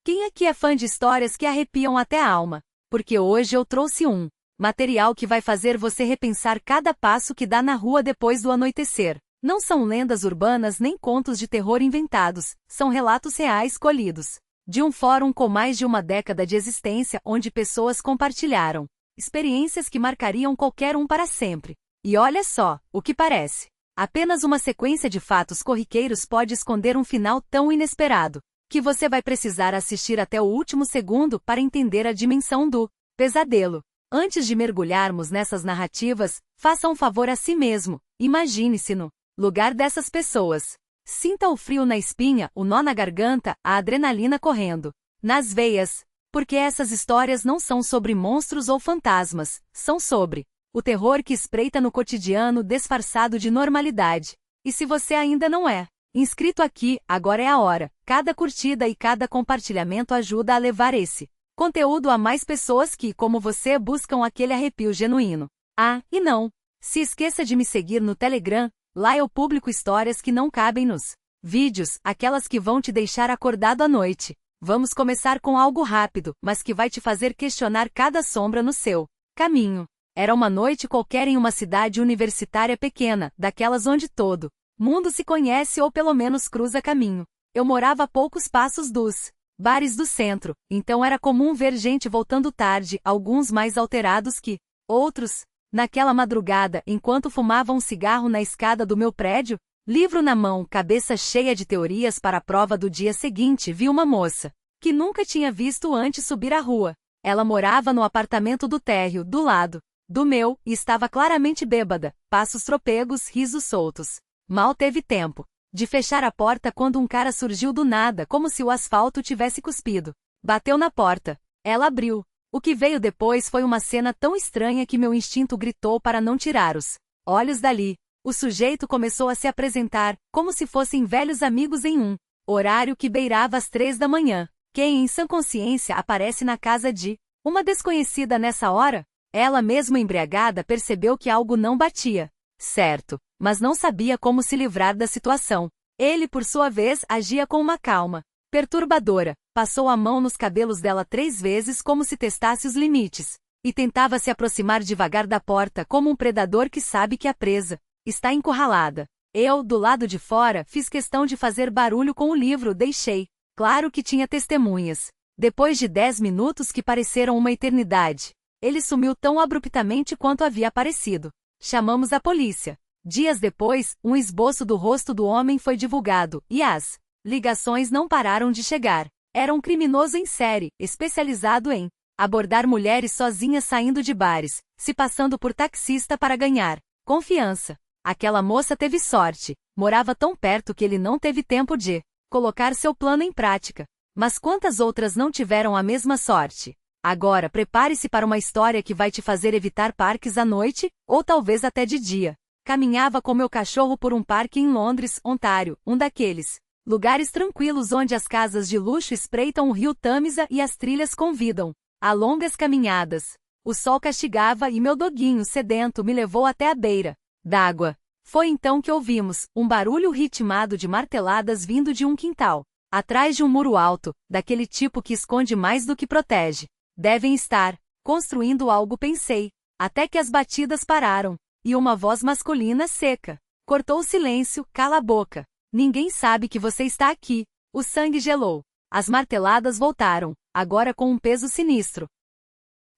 Quem aqui é fã de histórias que arrepiam até a alma? Porque hoje eu trouxe um material que vai fazer você repensar cada passo que dá na rua depois do anoitecer. Não são lendas urbanas nem contos de terror inventados, são relatos reais colhidos de um fórum com mais de uma década de existência onde pessoas compartilharam experiências que marcariam qualquer um para sempre. E olha só, o que parece. Apenas uma sequência de fatos corriqueiros pode esconder um final tão inesperado que você vai precisar assistir até o último segundo para entender a dimensão do pesadelo. Antes de mergulharmos nessas narrativas, faça um favor a si mesmo. Imagine-se no lugar dessas pessoas. Sinta o frio na espinha, o nó na garganta, a adrenalina correndo nas veias. Porque essas histórias não são sobre monstros ou fantasmas, são sobre o terror que espreita no cotidiano disfarçado de normalidade. E se você ainda não é inscrito aqui, agora é a hora. Cada curtida e cada compartilhamento ajuda a levar esse conteúdo a mais pessoas que, como você, buscam aquele arrepio genuíno. Ah, e não se esqueça de me seguir no Telegram, lá eu publico histórias que não cabem nos vídeos, aquelas que vão te deixar acordado à noite. Vamos começar com algo rápido, mas que vai te fazer questionar cada sombra no seu caminho. Era uma noite qualquer em uma cidade universitária pequena, daquelas onde todo mundo se conhece ou pelo menos cruza caminho. Eu morava a poucos passos dos bares do centro, então era comum ver gente voltando tarde, alguns mais alterados que outros. Naquela madrugada, enquanto fumava um cigarro na escada do meu prédio, livro na mão, cabeça cheia de teorias para a prova do dia seguinte, vi uma moça que nunca tinha visto antes subir a rua. Ela morava no apartamento do térreo, do lado do meu, e estava claramente bêbada, passos trôpegos, risos soltos. Mal teve tempo de fechar a porta quando um cara surgiu do nada, como se o asfalto tivesse cuspido. Bateu na porta. Ela abriu. O que veio depois foi uma cena tão estranha que meu instinto gritou para não tirar os olhos dali. O sujeito começou a se apresentar, como se fossem velhos amigos em um horário que beirava as 3 da manhã. Quem em sã consciência aparece na casa de uma desconhecida nessa hora? Ela mesmo embriagada percebeu que algo não batia certo, mas não sabia como se livrar da situação. Ele, por sua vez, agia com uma calma perturbadora. Passou a mão nos cabelos dela 3 vezes como se testasse os limites, e tentava se aproximar devagar da porta como um predador que sabe que a presa está encurralada. Eu, do lado de fora, fiz questão de fazer barulho com o livro, deixei claro que tinha testemunhas. Depois de 10 minutos que pareceram uma eternidade, ele sumiu tão abruptamente quanto havia aparecido. Chamamos a polícia. Dias depois, um esboço do rosto do homem foi divulgado, e as ligações não pararam de chegar. Era um criminoso em série, especializado em abordar mulheres sozinhas saindo de bares, se passando por taxista para ganhar confiança. Aquela moça teve sorte, morava tão perto que ele não teve tempo de colocar seu plano em prática. Mas quantas outras não tiveram a mesma sorte? Agora prepare-se para uma história que vai te fazer evitar parques à noite, ou talvez até de dia. Caminhava com meu cachorro por um parque em Londres, Ontário, um daqueles lugares tranquilos onde as casas de luxo espreitam o rio Tâmisa e as trilhas convidam a longas caminhadas. O sol castigava e meu doguinho sedento me levou até a beira d'água. Foi então que ouvimos um barulho ritmado de marteladas vindo de um quintal, atrás de um muro alto, daquele tipo que esconde mais do que protege. Devem estar construindo algo, pensei, até que as batidas pararam, e uma voz masculina seca cortou o silêncio: cala a boca. Ninguém sabe que você está aqui. O sangue gelou. As marteladas voltaram, agora com um peso sinistro.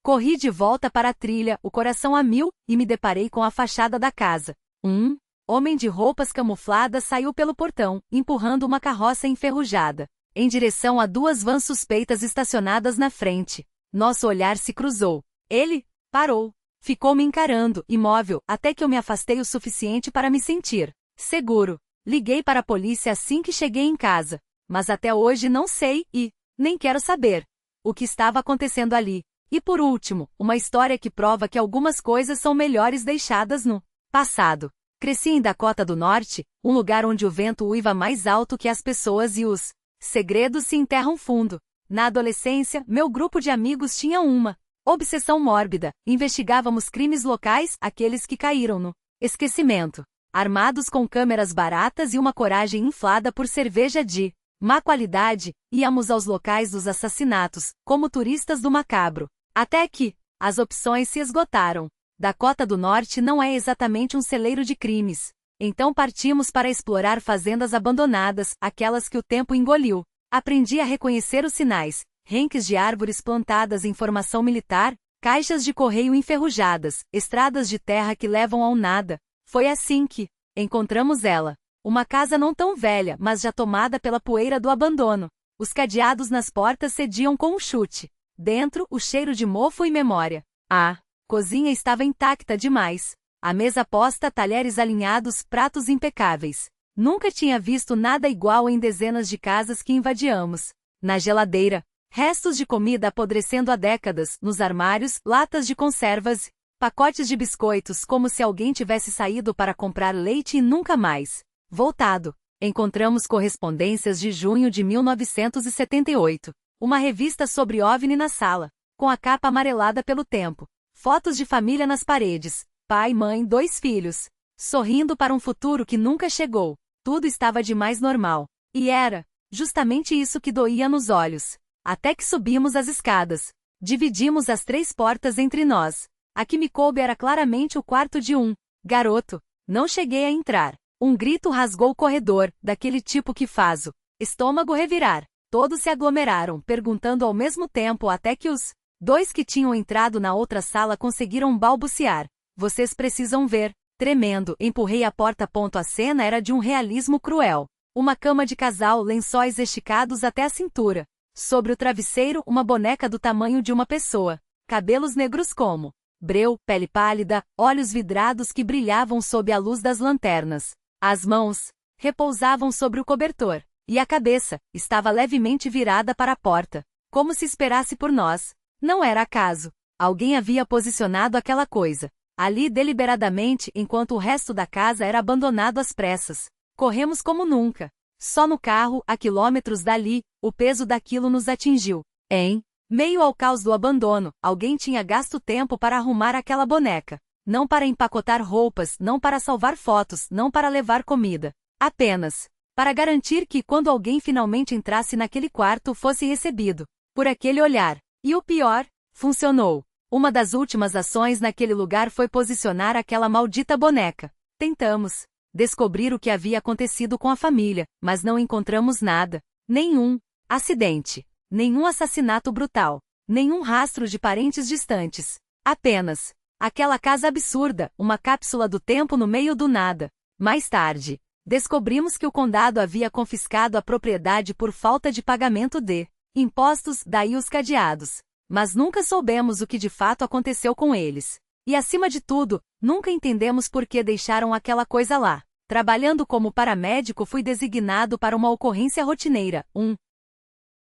Corri de volta para a trilha, o coração a mil, e me deparei com a fachada da casa. Um homem de roupas camufladas saiu pelo portão, empurrando uma carroça enferrujada, em direção a 2 vans suspeitas estacionadas na frente. Nosso olhar se cruzou. Ele parou. Ficou me encarando, imóvel, até que eu me afastei o suficiente para me sentir seguro. Liguei para a polícia assim que cheguei em casa. Mas até hoje não sei, e nem quero saber, o que estava acontecendo ali. E por último, uma história que prova que algumas coisas são melhores deixadas no passado. Cresci em Dakota do Norte, um lugar onde o vento uiva mais alto que as pessoas e os segredos se enterram fundo. Na adolescência, meu grupo de amigos tinha uma obsessão mórbida. Investigávamos crimes locais, aqueles que caíram no esquecimento, armados com câmeras baratas e uma coragem inflada por cerveja de má qualidade, íamos aos locais dos assassinatos, como turistas do macabro. Até que as opções se esgotaram. Dakota do Norte não é exatamente um celeiro de crimes. Então partimos para explorar fazendas abandonadas, aquelas que o tempo engoliu. Aprendi a reconhecer os sinais, renques de árvores plantadas em formação militar, caixas de correio enferrujadas, estradas de terra que levam ao nada. Foi assim que encontramos ela. Uma casa não tão velha, mas já tomada pela poeira do abandono. Os cadeados nas portas cediam com um chute. Dentro, o cheiro de mofo e memória. A cozinha estava intacta demais. A mesa posta, talheres alinhados, pratos impecáveis. Nunca tinha visto nada igual em dezenas de casas que invadiamos. Na geladeira, restos de comida apodrecendo há décadas, nos armários, latas de conservas, pacotes de biscoitos como se alguém tivesse saído para comprar leite e nunca mais voltado. Encontramos correspondências de junho de 1978. Uma revista sobre OVNI na sala, com a capa amarelada pelo tempo. Fotos de família nas paredes. Pai, mãe, 2 filhos. Sorrindo para um futuro que nunca chegou. Tudo estava de mais normal. E era justamente isso que doía nos olhos. Até que subimos as escadas. Dividimos as 3 portas entre nós. A que me coube era claramente o quarto de um garoto. Não cheguei a entrar. Um grito rasgou o corredor, daquele tipo que faz o estômago revirar. Todos se aglomeraram, perguntando ao mesmo tempo até que os 2 que tinham entrado na outra sala conseguiram balbuciar. Vocês precisam ver. Tremendo, empurrei a porta. A cena era de um realismo cruel. Uma cama de casal, lençóis esticados até a cintura. Sobre o travesseiro, uma boneca do tamanho de uma pessoa. Cabelos negros como breu, pele pálida, olhos vidrados que brilhavam sob a luz das lanternas. As mãos repousavam sobre o cobertor. E a cabeça estava levemente virada para a porta, como se esperasse por nós. Não era acaso. Alguém havia posicionado aquela coisa ali deliberadamente enquanto o resto da casa era abandonado às pressas. Corremos como nunca. Só no carro, a quilômetros dali, o peso daquilo nos atingiu. Em meio ao caos do abandono, alguém tinha gasto tempo para arrumar aquela boneca. Não para empacotar roupas, não para salvar fotos, não para levar comida. Apenas para garantir que, quando alguém finalmente entrasse naquele quarto, fosse recebido por aquele olhar. E o pior, funcionou. Uma das últimas ações naquele lugar foi posicionar aquela maldita boneca. Tentamos descobrir o que havia acontecido com a família, mas não encontramos nada. Nenhum acidente, nenhum assassinato brutal, nenhum rastro de parentes distantes. Apenas aquela casa absurda, uma cápsula do tempo no meio do nada. Mais tarde, descobrimos que o condado havia confiscado a propriedade por falta de pagamento de impostos, daí os cadeados. Mas nunca soubemos o que de fato aconteceu com eles. E acima de tudo, nunca entendemos por que deixaram aquela coisa lá. Trabalhando como paramédico, fui designado para uma ocorrência rotineira, um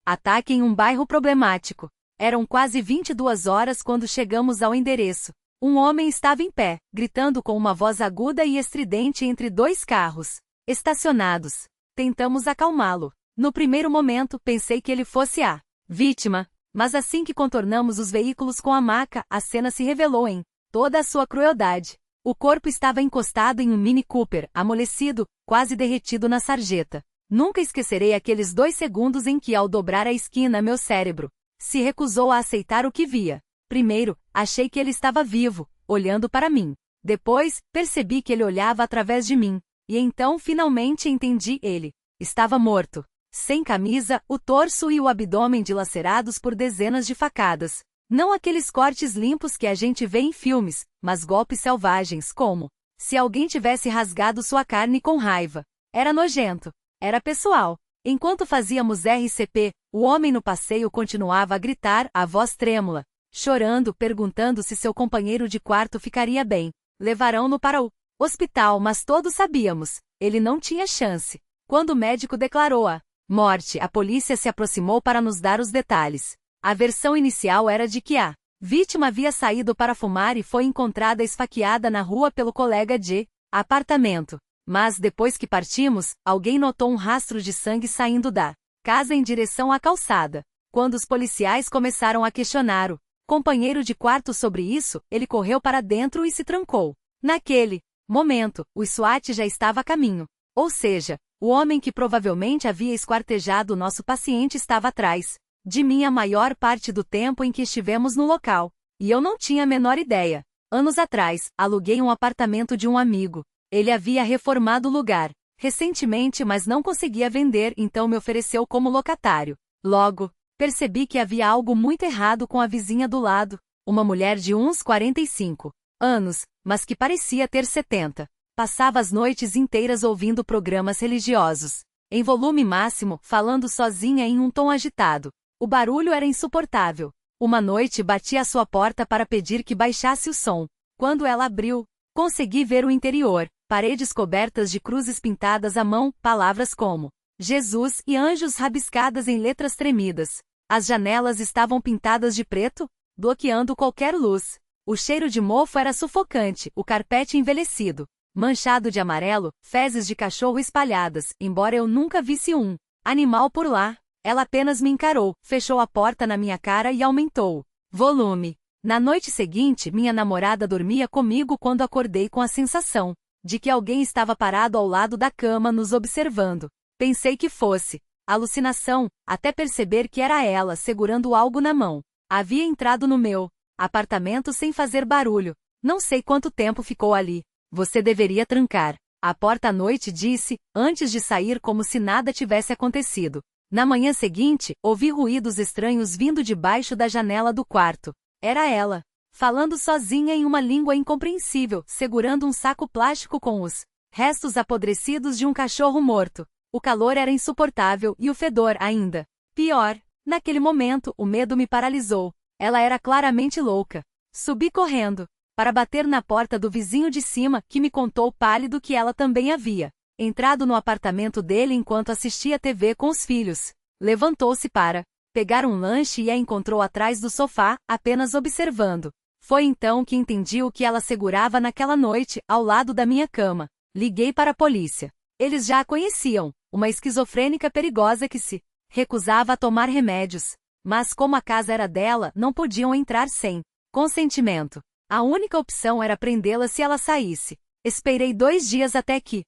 ataque em um bairro problemático. Eram quase 22 horas quando chegamos ao endereço. Um homem estava em pé, gritando com uma voz aguda e estridente entre 2 carros estacionados. Tentamos acalmá-lo. No primeiro momento, pensei que ele fosse a vítima. Mas assim que contornamos os veículos com a maca, a cena se revelou em toda a sua crueldade. O corpo estava encostado em um Mini Cooper, amolecido, quase derretido na sarjeta. Nunca esquecerei aqueles 2 segundos em que, ao dobrar a esquina, meu cérebro se recusou a aceitar o que via. Primeiro, achei que ele estava vivo, olhando para mim. Depois, percebi que ele olhava através de mim. E então, finalmente entendi, ele estava morto. Sem camisa, o torso e o abdômen dilacerados por dezenas de facadas. Não aqueles cortes limpos que a gente vê em filmes, mas golpes selvagens, como se alguém tivesse rasgado sua carne com raiva. Era nojento. Era pessoal. Enquanto fazíamos RCP, o homem no passeio continuava a gritar, a voz trêmula, chorando, perguntando se seu companheiro de quarto ficaria bem. Levarão-no para o hospital, mas todos sabíamos, ele não tinha chance. Quando o médico declarou a morte, a polícia se aproximou para nos dar os detalhes. A versão inicial era de que a vítima havia saído para fumar e foi encontrada esfaqueada na rua pelo colega de apartamento. Mas depois que partimos, alguém notou um rastro de sangue saindo da casa em direção à calçada. Quando os policiais começaram a questionar o companheiro de quarto sobre isso, ele correu para dentro e se trancou. Naquele momento, o SWAT já estava a caminho. Ou seja, O homem que provavelmente havia esquartejado nosso paciente estava atrás de mim a maior parte do tempo em que estivemos no local. E eu não tinha a menor ideia. Anos atrás, aluguei um apartamento de um amigo. Ele havia reformado o lugar recentemente, mas não conseguia vender, então me ofereceu como locatário. Logo, percebi que havia algo muito errado com a vizinha do lado, uma mulher de uns 45 anos, mas que parecia ter 70. Passava as noites inteiras ouvindo programas religiosos, em volume máximo, falando sozinha em um tom agitado. O barulho era insuportável. Uma noite bati à sua porta para pedir que baixasse o som. Quando ela abriu, consegui ver o interior, paredes cobertas de cruzes pintadas à mão, palavras como Jesus e anjos rabiscadas em letras tremidas. As janelas estavam pintadas de preto, bloqueando qualquer luz. O cheiro de mofo era sufocante, o carpete envelhecido, manchado de amarelo, fezes de cachorro espalhadas, embora eu nunca visse um animal por lá. Ela apenas me encarou, fechou a porta na minha cara e aumentou o volume. Na noite seguinte, minha namorada dormia comigo quando acordei com a sensação de que alguém estava parado ao lado da cama nos observando. Pensei que fosse alucinação, até perceber que era ela segurando algo na mão. Havia entrado no meu apartamento sem fazer barulho. Não sei quanto tempo ficou ali. Você deveria trancar a porta à noite, disse, antes de sair como se nada tivesse acontecido. Na manhã seguinte, ouvi ruídos estranhos vindo debaixo da janela do quarto. Era ela, falando sozinha em uma língua incompreensível, segurando um saco plástico com os restos apodrecidos de um cachorro morto. O calor era insuportável e o fedor ainda pior. Naquele momento, o medo me paralisou. Ela era claramente louca. Subi correndo para bater na porta do vizinho de cima, que me contou pálido que ela também havia entrado no apartamento dele enquanto assistia TV com os filhos. Levantou-se para pegar um lanche e a encontrou atrás do sofá, apenas observando. Foi então que entendi o que ela segurava naquela noite, ao lado da minha cama. Liguei para a polícia. Eles já a conheciam, uma esquizofrênica perigosa que se recusava a tomar remédios. Mas como a casa era dela, não podiam entrar sem consentimento. A única opção era prendê-la se ela saísse. Esperei 2 dias até que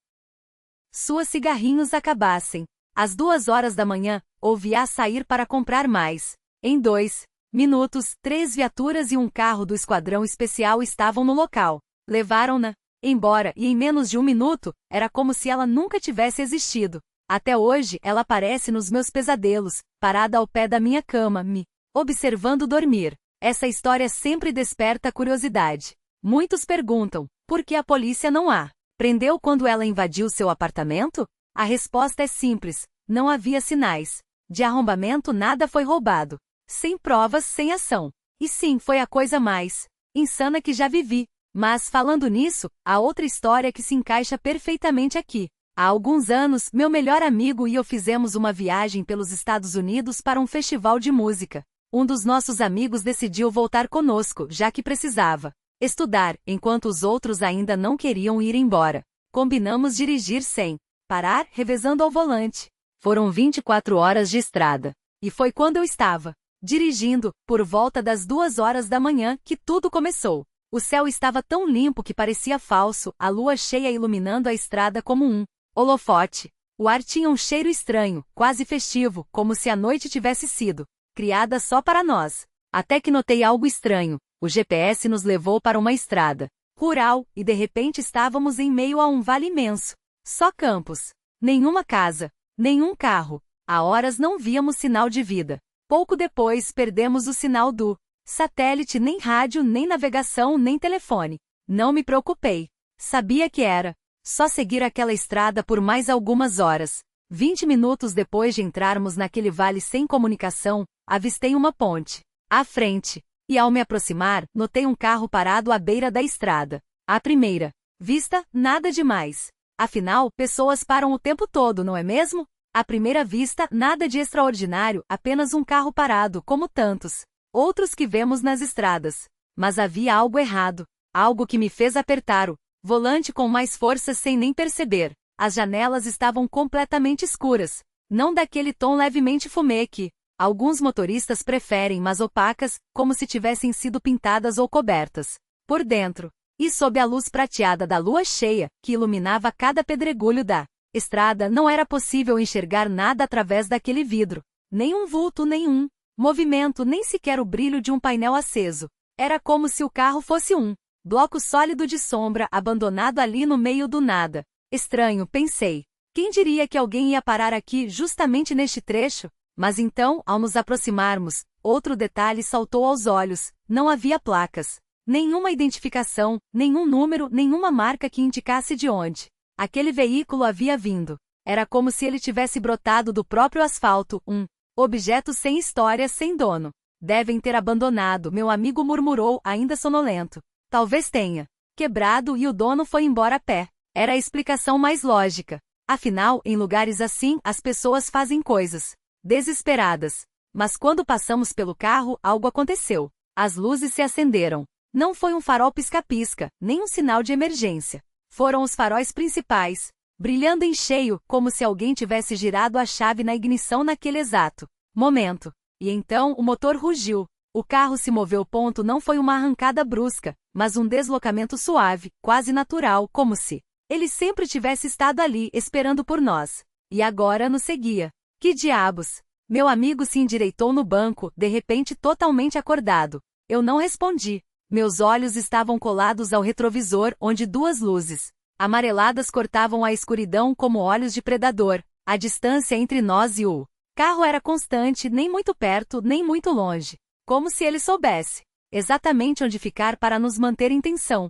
suas cigarrinhos acabassem. Às 2 horas da manhã, ouvi-a sair para comprar mais. Em 2 minutos, 3 viaturas e um carro do esquadrão especial estavam no local. Levaram-na embora e em menos de 1 minuto, era como se ela nunca tivesse existido. Até hoje, ela aparece nos meus pesadelos, parada ao pé da minha cama, me observando dormir. Essa história sempre desperta curiosidade. Muitos perguntam, por que a polícia não a prendeu quando ela invadiu seu apartamento? A resposta é simples, não havia sinais de arrombamento, nada foi roubado. Sem provas, sem ação. E sim, foi a coisa mais insana que já vivi. Mas, falando nisso, há outra história que se encaixa perfeitamente aqui. Há alguns anos, meu melhor amigo e eu fizemos uma viagem pelos Estados Unidos para um festival de música. Um dos nossos amigos decidiu voltar conosco, já que precisava estudar, enquanto os outros ainda não queriam ir embora. Combinamos dirigir sem parar, revezando ao volante. Foram 24 horas de estrada. E foi quando eu estava dirigindo, por volta das 2 horas da manhã, que tudo começou. O céu estava tão limpo que parecia falso, a lua cheia iluminando a estrada como um holofote. O ar tinha um cheiro estranho, quase festivo, como se a noite tivesse sido criada só para nós. Até que notei algo estranho. O GPS nos levou para uma estrada rural, e de repente estávamos em meio a um vale imenso. Só campos. Nenhuma casa. Nenhum carro. Há horas não víamos sinal de vida. Pouco depois perdemos o sinal do satélite, nem rádio, nem navegação, nem telefone. Não me preocupei. Sabia que era só seguir aquela estrada por mais algumas horas. 20 minutos depois de entrarmos naquele vale sem comunicação, avistei uma ponte à frente. E ao me aproximar, notei um carro parado à beira da estrada. À primeira vista, nada demais. Afinal, pessoas param o tempo todo, não é mesmo? À primeira vista, nada de extraordinário, apenas um carro parado, como tantos outros que vemos nas estradas. Mas havia algo errado. Algo que me fez apertar o volante com mais força sem nem perceber. As janelas estavam completamente escuras. Não daquele tom levemente fumê que alguns motoristas preferem, mas opacas, como se tivessem sido pintadas ou cobertas por dentro. E sob a luz prateada da lua cheia, que iluminava cada pedregulho da Estrada, não era possível enxergar nada através daquele vidro. Nenhum vulto, nenhum movimento, nem sequer o brilho de um painel aceso. Era como se o carro fosse um bloco sólido de sombra abandonado ali no meio do nada. Estranho, pensei. Quem diria que alguém ia parar aqui justamente neste trecho? Mas então, ao nos aproximarmos, outro detalhe saltou aos olhos: não havia placas. Nenhuma identificação, nenhum número, nenhuma marca que indicasse de onde aquele veículo havia vindo. Era como se ele tivesse brotado do próprio asfalto, um objeto sem história, sem dono. Devem ter abandonado, meu amigo murmurou, ainda sonolento. Talvez tenha quebrado e o dono foi embora a pé. Era a explicação mais lógica. Afinal, em lugares assim, as pessoas fazem coisas desesperadas. Mas quando passamos pelo carro, algo aconteceu. As luzes se acenderam. Não foi um farol pisca-pisca, nem um sinal de emergência. Foram os faróis principais, brilhando em cheio, como se alguém tivesse girado a chave na ignição naquele exato momento. E então o motor rugiu. O carro se moveu. Não foi uma arrancada brusca, mas um deslocamento suave, quase natural, como se ele sempre tivesse estado ali, esperando por nós. E agora nos seguia. Que diabos? Meu amigo se endireitou no banco, de repente totalmente acordado. Eu não respondi. Meus olhos estavam colados ao retrovisor, onde duas luzes amareladas cortavam a escuridão como olhos de predador. A distância entre nós e o carro era constante, nem muito perto, nem muito longe. Como se ele soubesse exatamente onde ficar para nos manter em tensão.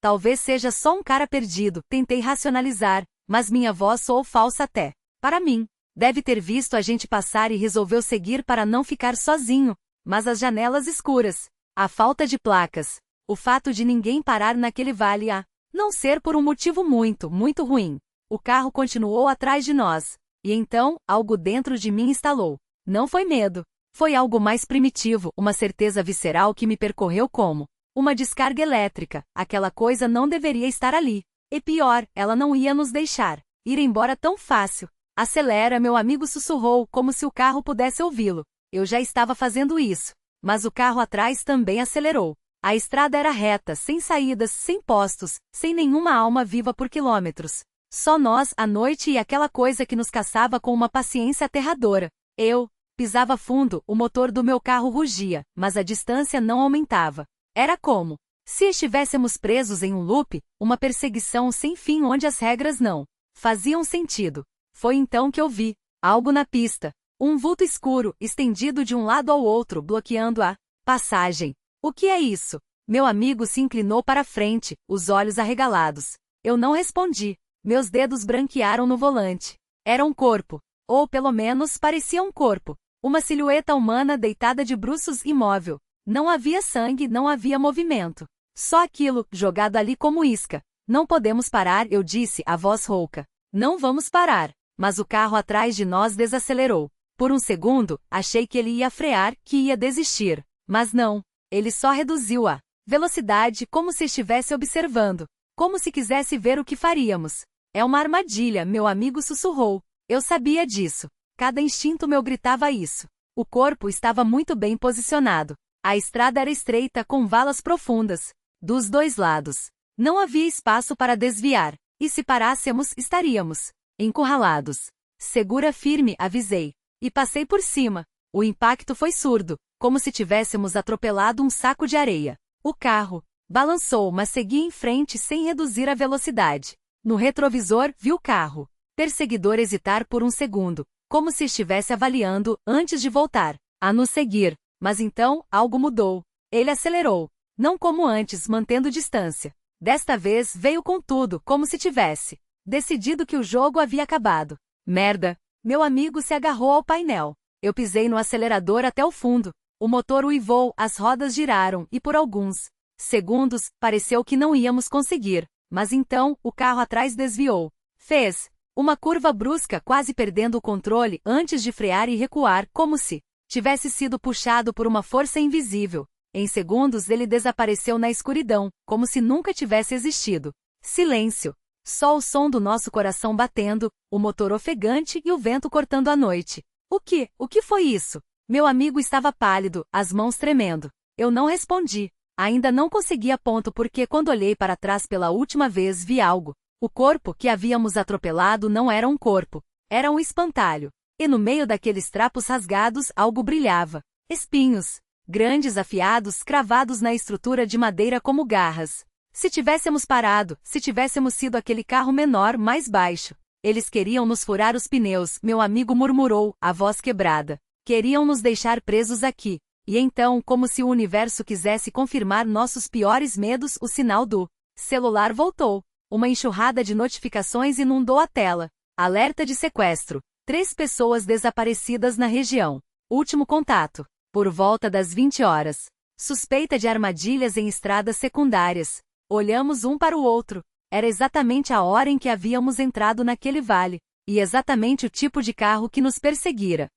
Talvez seja só um cara perdido, tentei racionalizar, mas minha voz soou falsa até para mim. Deve ter visto a gente passar e resolveu seguir para não ficar sozinho. Mas as janelas escuras, a falta de placas, o fato de ninguém parar naquele vale, a não ser por um motivo muito, muito ruim. O carro continuou atrás de nós. E então, algo dentro de mim estalou. Não foi medo. Foi algo mais primitivo, uma certeza visceral que me percorreu como uma descarga elétrica. Aquela coisa não deveria estar ali. E pior, ela não ia nos deixar ir embora tão fácil. Acelera, meu amigo sussurrou, como se o carro pudesse ouvi-lo. Eu já estava fazendo isso. Mas o carro atrás também acelerou. A estrada era reta, sem saídas, sem postos, sem nenhuma alma viva por quilômetros. Só nós, a noite e aquela coisa que nos caçava com uma paciência aterradora. Eu pisava fundo, o motor do meu carro rugia, mas a distância não aumentava. Era como se estivéssemos presos em um loop, uma perseguição sem fim onde as regras não faziam sentido. Foi então que eu vi algo na pista. Um vulto escuro, estendido de um lado ao outro, bloqueando a passagem. O que é isso? Meu amigo se inclinou para a frente, os olhos arregalados. Eu não respondi. Meus dedos branquearam no volante. Era um corpo. Ou pelo menos parecia um corpo. Uma silhueta humana deitada de bruços, imóvel. Não havia sangue, não havia movimento. Só aquilo, jogado ali como isca. Não podemos parar, eu disse, a voz rouca. Não vamos parar. Mas o carro atrás de nós desacelerou. Por um segundo, achei que ele ia frear, que ia desistir. Mas não. Ele só reduziu a velocidade, como se estivesse observando. Como se quisesse ver o que faríamos. É uma armadilha, meu amigo sussurrou. Eu sabia disso. Cada instinto meu gritava isso. O corpo estava muito bem posicionado. A estrada era estreita, com valas profundas. Dos dois lados. Não havia espaço para desviar. E se parássemos, estaríamos encurralados. Segura firme, avisei. E passei por cima. O impacto foi surdo, como se tivéssemos atropelado um saco de areia. O carro balançou, mas seguia em frente sem reduzir a velocidade. No retrovisor, vi o carro perseguidor hesitar por um segundo, como se estivesse avaliando, antes de voltar a nos seguir. Mas então, algo mudou. Ele acelerou. Não como antes, mantendo distância. Desta vez veio com tudo, como se tivesse decidido que o jogo havia acabado. Merda! Meu amigo se agarrou ao painel. Eu pisei no acelerador até o fundo. O motor uivou, as rodas giraram, e por alguns segundos, pareceu que não íamos conseguir. Mas então, o carro atrás desviou. Fez uma curva brusca, quase perdendo o controle, antes de frear e recuar, como se tivesse sido puxado por uma força invisível. Em segundos ele desapareceu na escuridão, como se nunca tivesse existido. Silêncio. Só o som do nosso coração batendo, o motor ofegante e o vento cortando a noite. O que foi isso? Meu amigo estava pálido, as mãos tremendo. Eu não respondi. Ainda não conseguia ponto porque quando olhei para trás pela última vez vi algo O corpo que havíamos atropelado não era um corpo, era um espantalho. E no meio daqueles trapos rasgados algo brilhava. Espinhos, grandes afiados cravados na estrutura de madeira como garras. Se tivéssemos parado, se tivéssemos sido aquele carro menor mais baixo. Eles queriam nos furar os pneus, meu amigo murmurou, a voz quebrada. Queriam nos deixar presos aqui. E então, como se o universo quisesse confirmar nossos piores medos, o sinal do celular voltou. Uma enxurrada de notificações inundou a tela. Alerta de sequestro. 3 pessoas desaparecidas na região. Último contato. Por volta das 20 horas. Suspeita de armadilhas em estradas secundárias. Olhamos um para o outro. Era exatamente a hora em que havíamos entrado naquele vale. E exatamente o tipo de carro que nos perseguira.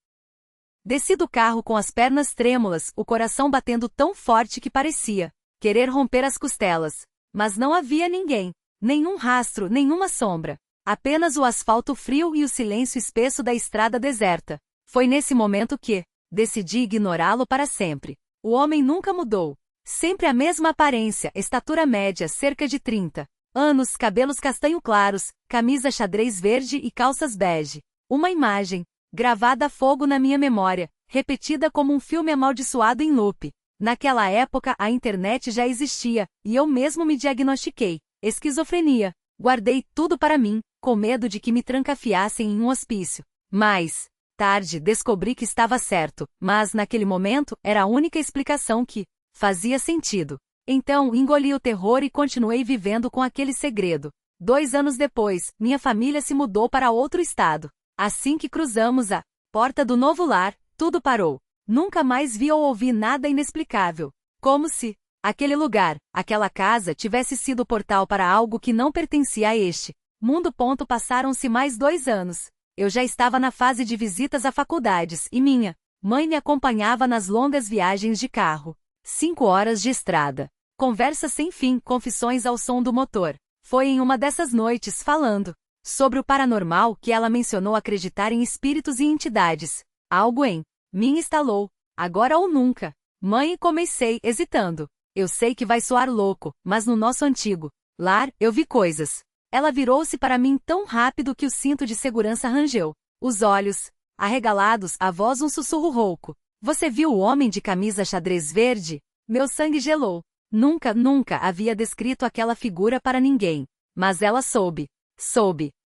Desci do carro com as pernas trêmulas, o coração batendo tão forte que parecia querer romper as costelas. Mas não havia ninguém. Nenhum rastro, nenhuma sombra. Apenas o asfalto frio e o silêncio espesso da estrada deserta. Foi nesse momento que decidi ignorá-lo para sempre. O homem nunca mudou. Sempre a mesma aparência, estatura média, cerca de 30 anos, cabelos castanho claros, camisa xadrez verde e calças bege. Uma imagem, gravada a fogo na minha memória, repetida como um filme amaldiçoado em loop. Naquela época a internet já existia, e eu mesmo me diagnostiquei. Esquizofrenia. Guardei tudo para mim, com medo de que me trancafiassem em um hospício. Mas, tarde, descobri que estava certo, mas naquele momento era a única explicação que fazia sentido. Então, engoli o terror e continuei vivendo com aquele segredo. 2 anos depois, minha família se mudou para outro estado. Assim que cruzamos a porta do novo lar, tudo parou. Nunca mais vi ou ouvi nada inexplicável. Como se aquele lugar, aquela casa tivesse sido o portal para algo que não pertencia a este mundo. Passaram-se mais 2 anos. Eu já estava na fase de visitas a faculdades e minha mãe me acompanhava nas longas viagens de carro. 5 horas de estrada. Conversas sem fim, confissões ao som do motor. Foi em uma dessas noites, falando sobre o paranormal, que ela mencionou acreditar em espíritos e entidades. Algo em mim estalou. Agora ou nunca. Mãe, comecei, hesitando. Eu sei que vai soar louco, mas no nosso antigo lar, eu vi coisas. Ela virou-se para mim tão rápido que o cinto de segurança rangeu. Os olhos arregalados, a voz um sussurro rouco. Você viu o homem de camisa xadrez verde? Meu sangue gelou. Nunca havia descrito aquela figura para ninguém. Mas ela soube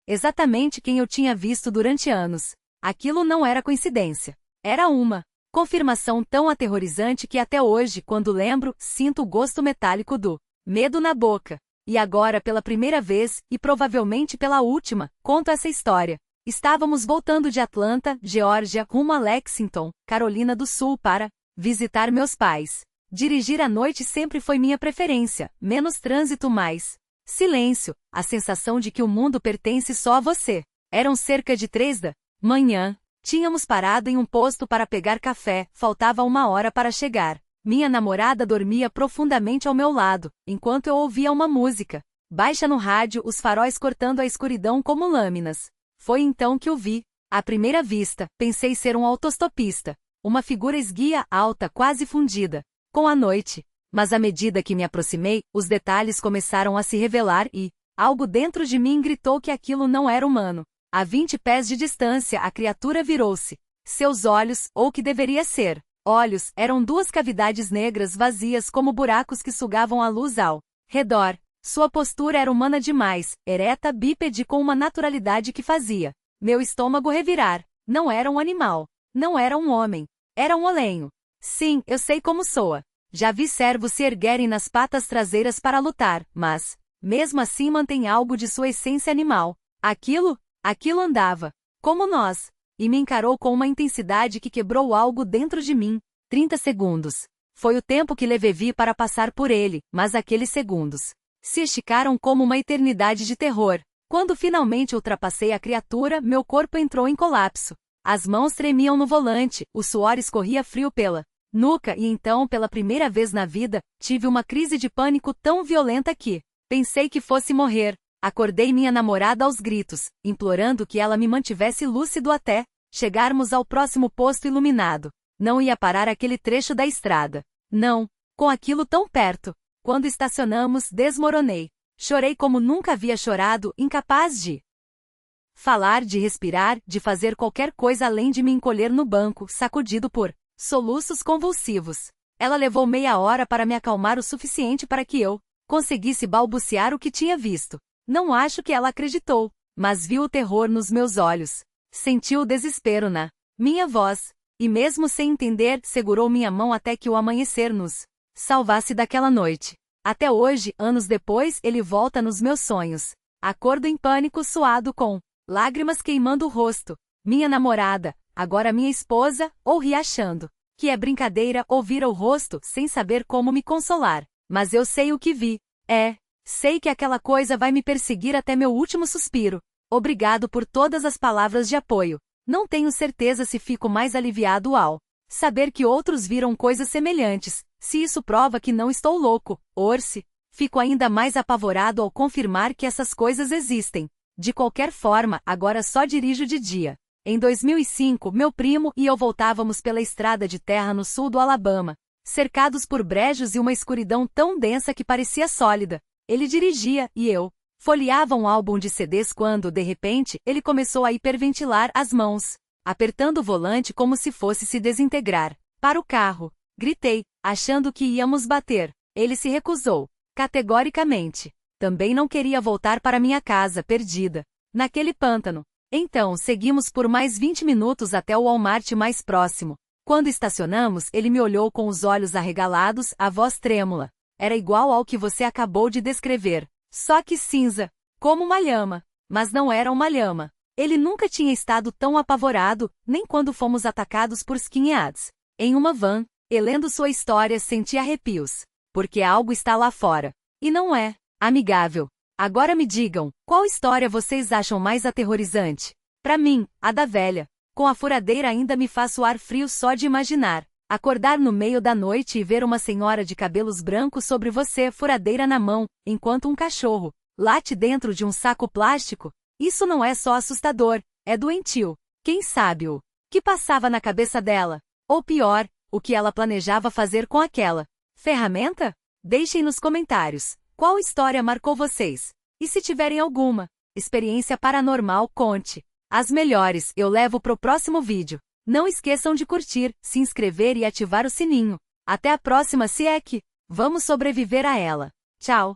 exatamente quem eu tinha visto durante anos. Aquilo não era coincidência. Era uma confirmação tão aterrorizante que até hoje, quando lembro, sinto o gosto metálico do medo na boca. E agora, pela primeira vez, e provavelmente pela última, conto essa história. Estávamos voltando de Atlanta, Geórgia, rumo a Lexington, Carolina do Sul, para visitar meus pais. Dirigir à noite sempre foi minha preferência, menos trânsito, mais silêncio, a sensação de que o mundo pertence só a você. Eram cerca de 3 da manhã. Tínhamos parado em um posto para pegar café, faltava 1 hora para chegar. Minha namorada dormia profundamente ao meu lado, enquanto eu ouvia uma música baixa no rádio, os faróis cortando a escuridão como lâminas. Foi então que o vi. À primeira vista, pensei ser um autostopista. Uma figura esguia, alta, quase fundida com a noite. Mas à medida que me aproximei, os detalhes começaram a se revelar e algo dentro de mim gritou que aquilo não era humano. A 20 pés de distância, a criatura virou-se. Seus olhos, ou que deveria ser olhos, eram 2 cavidades negras vazias como buracos que sugavam a luz ao redor. Sua postura era humana demais, ereta, bípede, com uma naturalidade que fazia meu estômago revirar. Não era um animal. Não era um homem. Era um olenho. Sim, eu sei como soa. Já vi servos se erguerem nas patas traseiras para lutar, mas, mesmo assim, mantém algo de sua essência animal. Aquilo andava como nós, e me encarou com uma intensidade que quebrou algo dentro de mim. 30 segundos. Foi o tempo que levei para passar por ele, mas aqueles segundos se esticaram como uma eternidade de terror. Quando finalmente ultrapassei a criatura, meu corpo entrou em colapso. As mãos tremiam no volante, o suor escorria frio pela nuca e então, pela primeira vez na vida, tive uma crise de pânico tão violenta que pensei que fosse morrer. Acordei minha namorada aos gritos, implorando que ela me mantivesse lúcido até chegarmos ao próximo posto iluminado. Não ia parar aquele trecho da estrada. Não, com aquilo tão perto. Quando estacionamos, desmoronei. Chorei como nunca havia chorado, incapaz de falar, de respirar, de fazer qualquer coisa além de me encolher no banco, sacudido por soluços convulsivos. Ela levou meia hora para me acalmar o suficiente para que eu conseguisse balbuciar o que tinha visto. Não acho que ela acreditou, mas viu o terror nos meus olhos. Sentiu o desespero na minha voz, e mesmo sem entender, segurou minha mão até que o amanhecer nos salvasse daquela noite. Até hoje, anos depois, ele volta nos meus sonhos. Acordo em pânico, suado com lágrimas queimando o rosto. Minha namorada, agora minha esposa, ou ri achando que é brincadeira, ou vira o rosto sem saber como me consolar. Mas eu sei o que vi. Sei que aquela coisa vai me perseguir até meu último suspiro. Obrigado por todas as palavras de apoio. Não tenho certeza se fico mais aliviado ao saber que outros viram coisas semelhantes. Se isso prova que não estou louco, Orsi, fico ainda mais apavorado ao confirmar que essas coisas existem. De qualquer forma, agora só dirijo de dia. Em 2005, meu primo e eu voltávamos pela estrada de terra no sul do Alabama, cercados por brejos e uma escuridão tão densa que parecia sólida. Ele dirigia, e eu folheava um álbum de CDs quando, de repente, ele começou a hiperventilar as mãos, apertando o volante como se fosse se desintegrar. Para o carro. Gritei, achando que íamos bater. Ele se recusou, categoricamente. Também não queria voltar para minha casa perdida, naquele pântano. Então, seguimos por mais 20 minutos até o Walmart mais próximo. Quando estacionamos, ele me olhou com os olhos arregalados, a voz trêmula. Era igual ao que você acabou de descrever. Só que cinza, como uma lhama. Mas não era uma lhama. Ele nunca tinha estado tão apavorado, nem quando fomos atacados por skinheads. Em uma van, e lendo sua história senti arrepios. Porque algo está lá fora. E não é amigável. Agora me digam, qual história vocês acham mais aterrorizante? Para mim, a da velha. Com a furadeira ainda me faz suar frio só de imaginar. Acordar no meio da noite e ver uma senhora de cabelos brancos sobre você, furadeira na mão, enquanto um cachorro late dentro de um saco plástico. Isso não é só assustador, é doentio. Quem sabe o que passava na cabeça dela? Ou pior, o que ela planejava fazer com aquela ferramenta? Deixem nos comentários. Qual história marcou vocês? E se tiverem alguma experiência paranormal, conte. As melhores eu levo pro próximo vídeo. Não esqueçam de curtir, se inscrever e ativar o sininho. Até a próxima se é que vamos sobreviver a ela. Tchau!